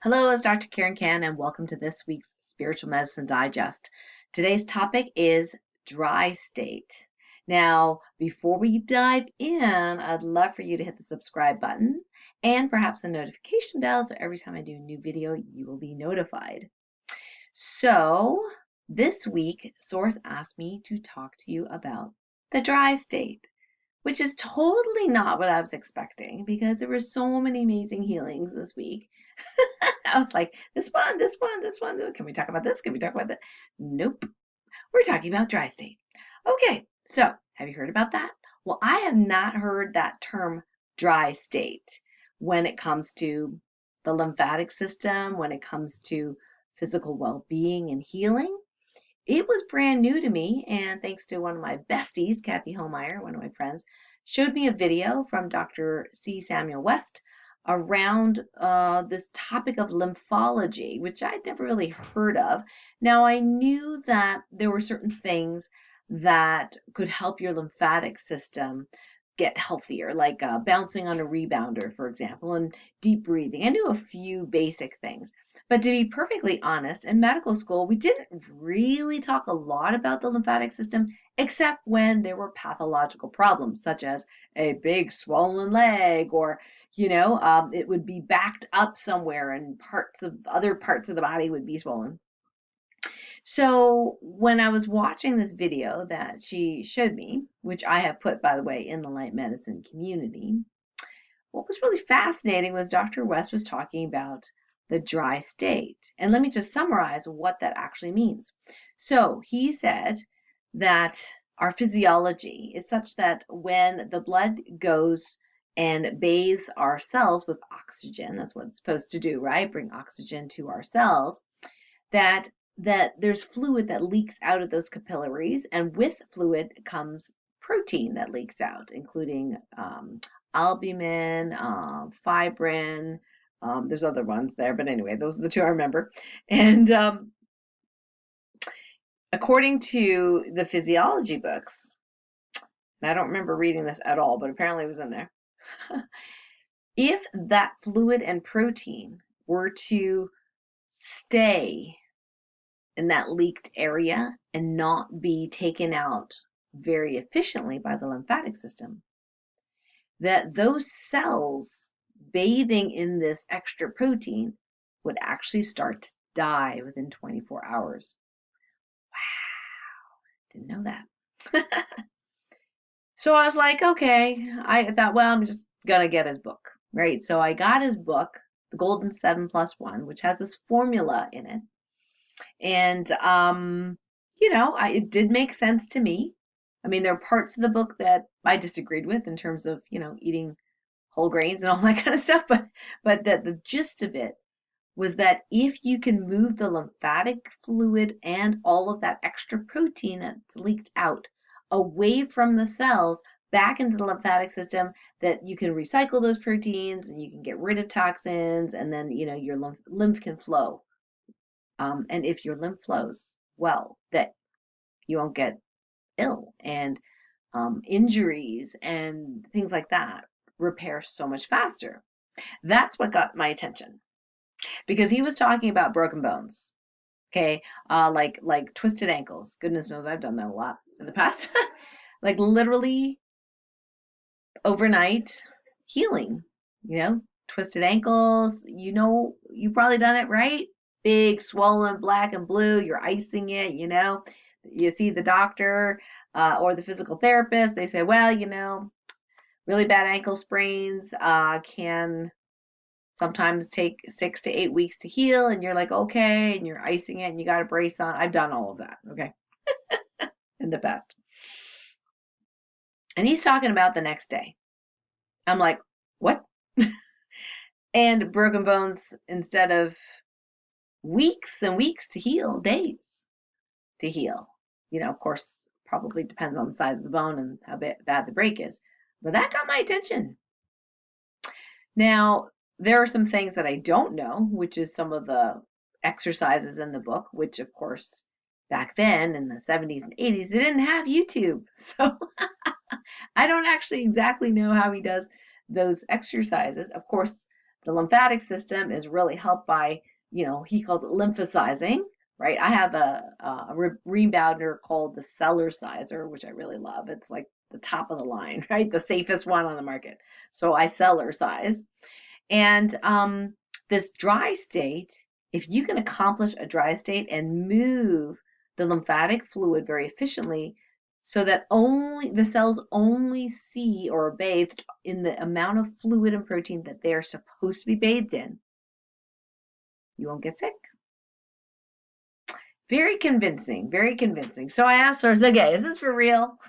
Hello, it's Dr. 𝗟𝗓𝗏, and welcome to this week's Spiritual Medicine Digest. Today's topic is dry state. Now, before we dive in, I'd love for you to hit the subscribe button and perhaps the notification bell so every time I do a new video, you will be notified. So, this week, Source asked me to talk to you about the dry state, which is totally not what I was expecting because there were so many amazing healings this week. I was like, this one. Can we talk about this? Can we talk about that? Nope. We're talking about dry state. Okay, so have you heard about that? Well, I have not heard that term dry state when it comes to the lymphatic system, when it comes to physical well-being and healing. It was brand new to me, and thanks to one of my besties, Kathy Homeyer, one of my friends, showed me a video from Dr. C. Samuel West around this topic of lymphology, which I'd never really heard of. Now, I knew that there were certain things that could help your lymphatic system get healthier, like bouncing on a rebounder, for example, and deep breathing. I knew a few basic things. But to be perfectly honest, in medical school, we didn't really talk a lot about the lymphatic system, except when there were pathological problems, such as a big swollen leg, or, it would be backed up somewhere and other parts of the body would be swollen. So when I was watching this video that she showed me, which I have put, by the way, in the light medicine community, what was really fascinating was Dr. West was talking about the dry state. And let me just summarize what that actually means. So he said that our physiology is such that when the blood goes and bathes our cells with oxygen, that's what it's supposed to do, right? Bring oxygen to our cells, that there's fluid that leaks out of those capillaries, and with fluid comes protein that leaks out, including albumin, fibrin. There's other ones there, but anyway, those are the two I remember. And according to the physiology books, and I don't remember reading this at all, but apparently it was in there, if that fluid and protein were to stay in that leaked area and not be taken out very efficiently by the lymphatic system, that those cells bathing in this extra protein would actually start to die within 24 hours. Wow, didn't know that. So I was like, okay, I thought, well, I'm just gonna get his book, right? So I got his book, The Golden 7+1, which has this formula in it. And, it did make sense to me. I mean, there are parts of the book that I disagreed with in terms of, eating whole grains and all that kind of stuff. But the gist of it was that if you can move the lymphatic fluid and all of that extra protein that's leaked out away from the cells back into the lymphatic system, that you can recycle those proteins and you can get rid of toxins, and then, your lymph can flow. And if your lymph flows well, that you won't get ill, and injuries and things like that repair so much faster. That's what got my attention, because he was talking about broken bones, okay, like twisted ankles. Goodness knows I've done that a lot in the past. Like literally overnight healing, twisted ankles, you've probably done it, right? Big, swollen, black and blue, you're icing it, you see the doctor or the physical therapist, they say, well, really bad ankle sprains can sometimes take 6 to 8 weeks to heal, and you're like, okay, and you're icing it and you got a brace on. I've done all of that, okay, in the past. And he's talking about the next day. I'm like, what? And broken bones, instead of weeks and weeks to heal, days to heal. Of course, probably depends on the size of the bone and how bad the break is. But that got my attention. Now, there are some things that I don't know, which is some of the exercises in the book, which, of course, back then in the 70s and 80s, they didn't have YouTube. So I don't actually exactly know how he does those exercises. Of course, The lymphatic system is really helped by, he calls it lymphosizing, right? I have a rebounder called the 𝗟𝗓𝗧, which I really love. It's like the top of the line, right? The safest one on the market. So I 𝗟𝗓𝗧. And this dry state, if you can accomplish a dry state and move the lymphatic fluid very efficiently so that only the cells only see or are bathed in the amount of fluid and protein that they are supposed to be bathed in, you won't get sick. Very convincing, very convincing. So I asked source, okay, is this for real?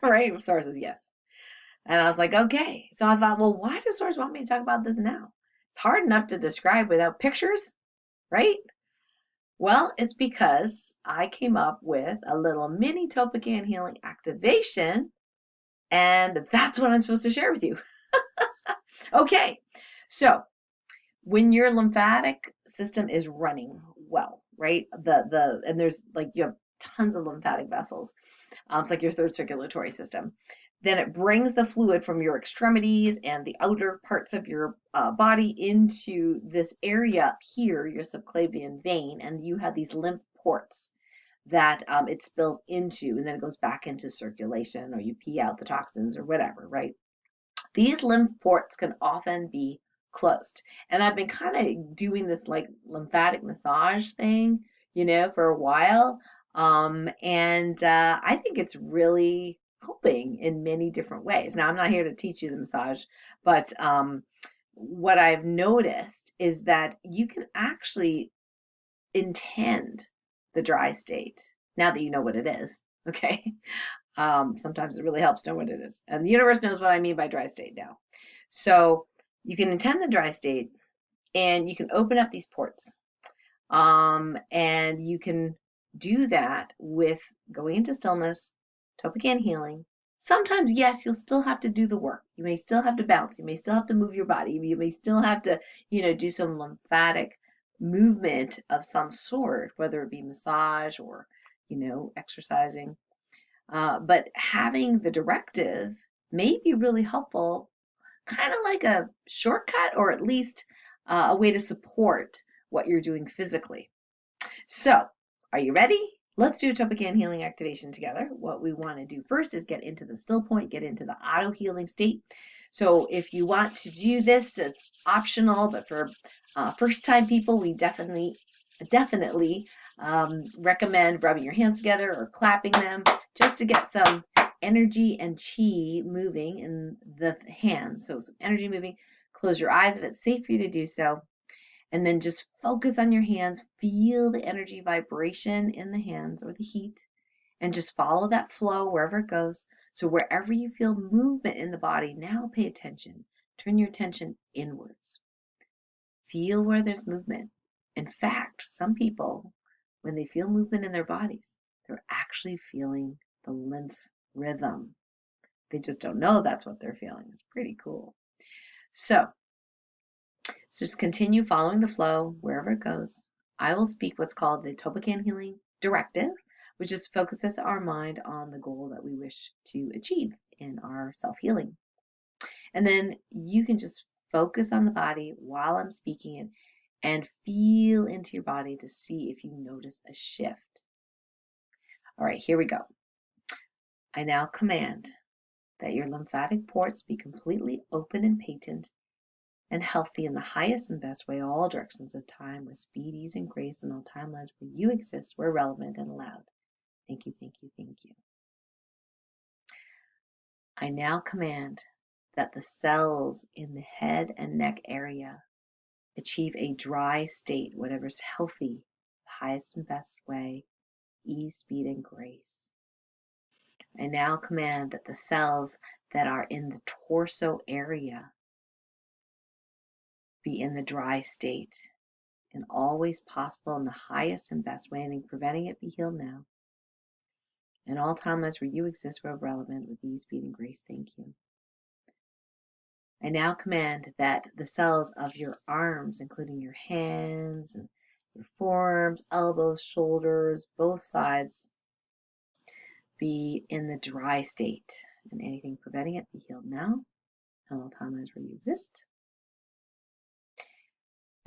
Right? Source says yes. And I was like, okay. So I thought, well, why does source want me to talk about this now? It's hard enough to describe without pictures, right? Well, it's because I came up with a little mini Topekan healing activation, and that's what I'm supposed to share with you. Okay, so when your lymphatic system is running well, right? And there's like you have tons of lymphatic vessels. It's like your third circulatory system. Then it brings the fluid from your extremities and the outer parts of your body into this area here, your subclavian vein, and you have these lymph ports that it spills into, and then it goes back into circulation, or you pee out the toxins or whatever, right? These lymph ports can often be closed. And I've been kind of doing this like lymphatic massage thing, for a while. And I think it's really helping in many different ways. Now, I'm not here to teach you the massage, but what I've noticed is that you can actually intend the dry state now that you know what it is, okay? Sometimes it really helps know what it is. And the universe knows what I mean by dry state now. So you can intend the dry state and you can open up these ports. And you can do that with going into stillness, Topekan healing. Sometimes, yes, you'll still have to do the work. You may still have to bounce. You may still have to move your body. You may still have to, do some lymphatic movement of some sort, whether it be massage or, exercising. But having the directive may be really helpful, kind of like a shortcut or at least a way to support what you're doing physically. So, are you ready? Let's do a Topekan healing activation together. What we want to do first is get into the still point, get into the auto healing state. So if you want to do this, it's optional, but for first time people, we definitely recommend rubbing your hands together or clapping them just to get some energy and chi moving in the hands. So some energy moving. Close your eyes if it's safe for you to do so. And then just focus on your hands. Feel the energy vibration in the hands or the heat. And just follow that flow wherever it goes. So wherever you feel movement in the body, now pay attention. Turn your attention inwards. Feel where there's movement. In fact, some people, when they feel movement in their bodies, they're actually feeling the lymph rhythm. They just don't know that's what they're feeling. It's pretty cool. So just continue following the flow wherever it goes. I will speak what's called the Topekan Healing Directive, which just focuses our mind on the goal that we wish to achieve in our self-healing. And then you can just focus on the body while I'm speaking it and feel into your body to see if you notice a shift. All right, here we go. I now command that your lymphatic ports be completely open and patent and healthy in the highest and best way, all directions of time, with speed, ease, and grace, and all timelines where you exist, where relevant and allowed. Thank you, thank you, thank you. I now command that the cells in the head and neck area achieve a dry state, whatever's healthy, the highest and best way, ease, speed, and grace. I now command that the cells that are in the torso area be in the dry state and always possible in the highest and best way, and preventing it be healed now. And all timelines where you exist, where relevant, with ease, speed, and grace. Thank you. I now command that the cells of your arms, including your hands and your forearms, elbows, shoulders, both sides, be in the dry state, and anything preventing it be healed now. And all timelines where you exist.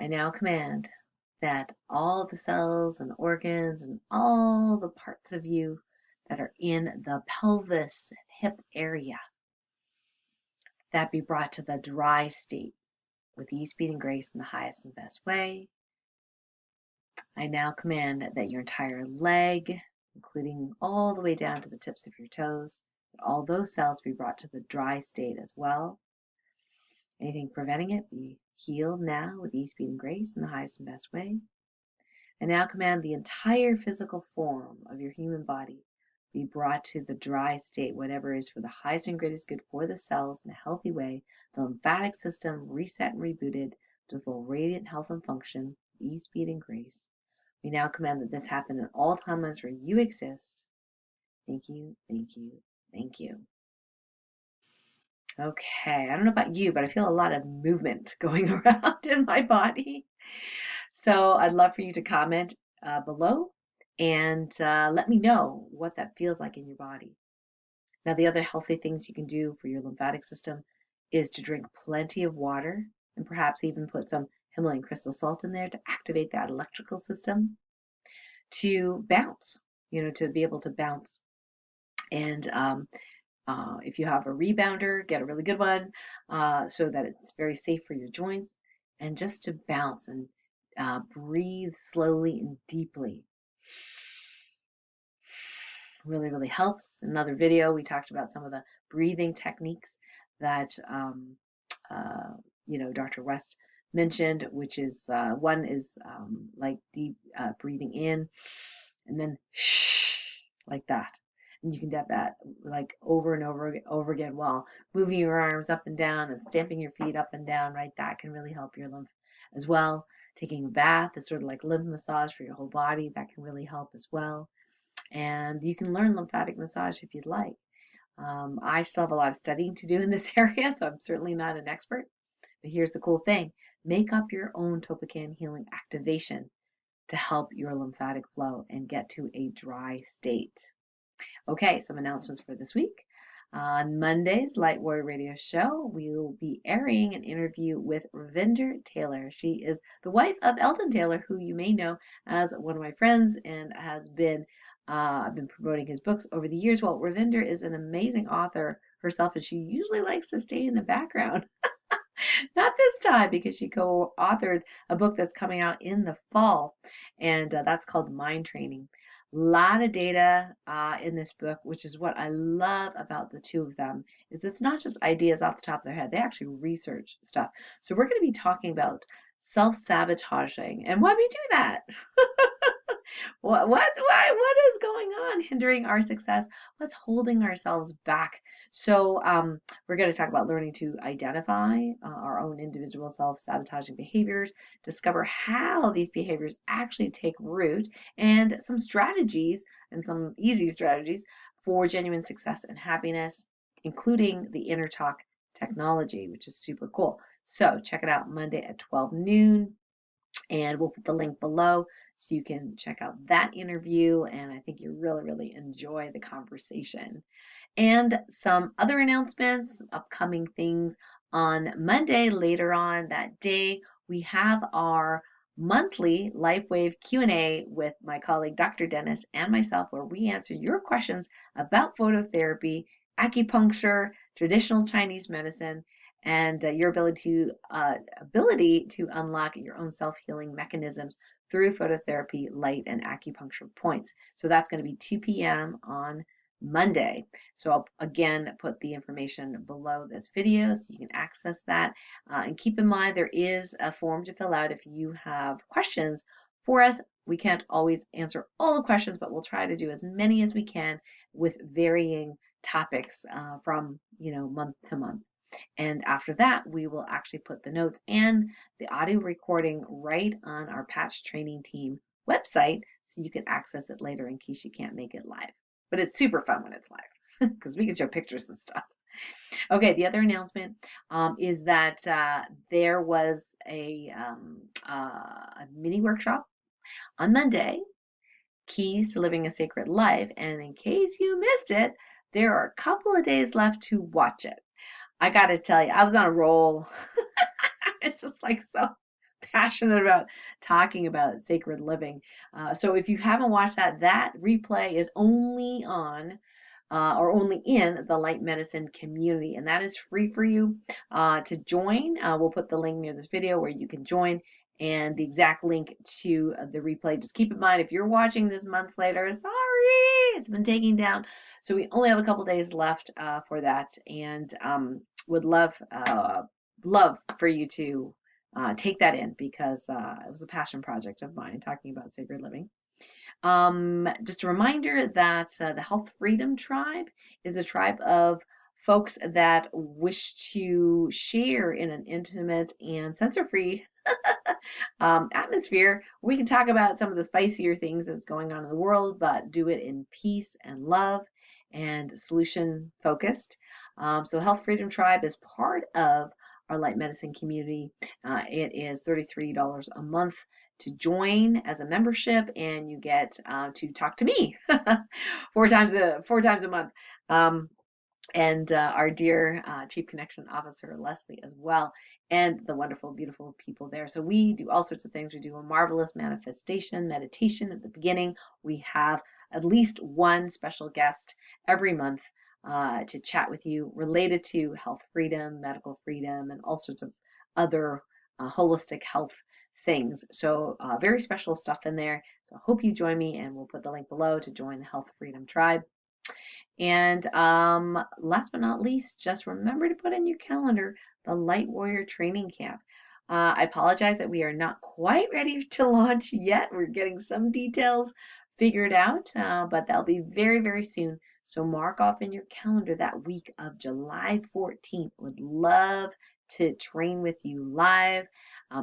I now command that all the cells and organs and all the parts of you that are in the pelvis, hip area, that be brought to the dry state with ease, speed, and grace in the highest and best way. I now command that your entire leg, including all the way down to the tips of your toes, that all those cells be brought to the dry state as well. Anything preventing it be healed now with ease, speed, and grace in the highest and best way. I now command the entire physical form of your human body be brought to the dry state, whatever is for the highest and greatest good for the cells in a healthy way, the lymphatic system reset and rebooted to full radiant health and function, ease, speed, and grace. We now command that this happen in all timelines where you exist. Thank you, thank you, thank you. Okay, I don't know about you, but I feel a lot of movement going around in my body. So I'd love for you to comment below and let me know what that feels like in your body. Now, the other healthy things you can do for your lymphatic system is to drink plenty of water and perhaps even put some Himalayan crystal salt in there to activate that electrical system, to bounce, to be able to bounce. And if you have a rebounder, get a really good one so that it's very safe for your joints, and just to bounce and breathe slowly and deeply. Really, really helps. In another video, we talked about some of the breathing techniques that Dr. West mentioned, which is one is like deep breathing in and then shh, like that. And you can do that like over and over again while moving your arms up and down and stamping your feet up and down, right? That can really help your lymph as well. Taking a bath is sort of like lymph massage for your whole body. That can really help as well. And you can learn lymphatic massage if you'd like. I still have a lot of studying to do in this area, so I'm certainly not an expert. But here's the cool thing. Make up your own Topekan Healing Activation to help your lymphatic flow and get to a dry state. Okay, some announcements for this week. On Monday's Light Warrior Radio Show, we will be airing an interview with Ravinder Taylor. She is the wife of Eldon Taylor, who you may know as one of my friends and has been I've been promoting his books over the years. Well, Ravinder is an amazing author herself, and she usually likes to stay in the background. Not this time, because she co-authored a book that's coming out in the fall, and that's called Mind Training. A lot of data in this book, which is what I love about the two of them, is it's not just ideas off the top of their head. They actually research stuff. So we're going to be talking about self-sabotaging and why we do that. What is going on hindering our success? What's holding ourselves back? So we're going to talk about learning to identify our own individual self-sabotaging behaviors, discover how these behaviors actually take root, and some strategies and some easy strategies for genuine success and happiness, including the inner talk technology, which is super cool. So check it out Monday at 12 noon. And we'll put the link below so you can check out that interview. And I think you really, really enjoy the conversation. And some other announcements, upcoming things on Monday, later on that day, we have our monthly LifeWave Q&A with my colleague, Dr. Dennis, and myself, where we answer your questions about phototherapy, acupuncture, traditional Chinese medicine, and your ability to unlock your own self-healing mechanisms through phototherapy, light, and acupuncture points. So that's going to be 2 p.m. on Monday. So I'll again put the information below this video so you can access that. And keep in mind there is a form to fill out if you have questions for us. We can't always answer all the questions, but we'll try to do as many as we can with varying topics from month to month. And after that, we will actually put the notes and the audio recording right on our Patch Training Team website so you can access it later in case you can't make it live. But it's super fun when it's live because we can show pictures and stuff. Okay, the other announcement is that there was a mini workshop on Monday, Keys to Living a Sacred Life. And in case you missed it, there are a couple of days left to watch it. I got to tell you, I was on a roll. It's just like so passionate about talking about sacred living. So if you haven't watched that, that replay is only on or only in the light medicine community, and that is free for you to join. We'll put the link near this video where you can join, and the exact link to the replay. Just keep in mind, if you're watching this months later, sorry, it's been taken down. So we only have a couple days left for that, and would love for you to take that in, because it was a passion project of mine, talking about sacred living. Just a reminder that the Health Freedom Tribe is a tribe of folks that wish to share in an intimate and censor-free atmosphere. We can talk about some of the spicier things that's going on in the world, but do it in peace and love and solution focused. So the Health Freedom Tribe is part of our light medicine community. It is $33 a month to join as a membership, and you get to talk to me four times a month. And our dear Chief Connection Officer, Leslie, as well, and the wonderful, beautiful people there. So we do all sorts of things. We do a marvelous manifestation meditation at the beginning. We have at least one special guest every month to chat with you related to health freedom, medical freedom, and all sorts of other holistic health things. So very special stuff in there. So I hope you join me, and we'll put the link below to join the Health Freedom Tribe. And last but not least, just remember to put in your calendar the Light Warrior Training Camp. I apologize that we are not quite ready to launch yet. We're getting some details figured out, but that'll be very, very soon. So mark off in your calendar that week of July 14th. Would love to train with you live,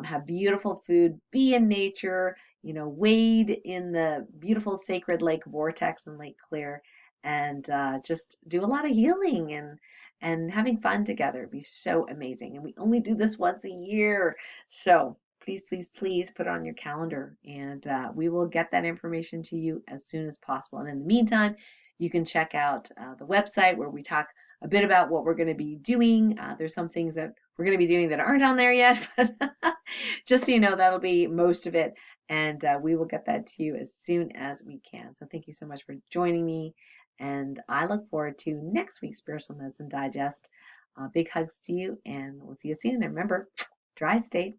have beautiful food, be in nature, wade in the beautiful sacred lake vortex in Lake Clear, and just do a lot of healing and having fun together. It'd be so amazing. And we only do this once a year. So please, please, please put it on your calendar, and we will get that information to you as soon as possible. And in the meantime, you can check out the website where we talk a bit about what we're going to be doing. There's some things that we're going to be doing that aren't on there yet, but just so you know, that'll be most of it. And we will get that to you as soon as we can. So thank you so much for joining me. And I look forward to next week's Spiritual Medicine Digest. Big hugs to you, and we'll see you soon. And remember, dry state.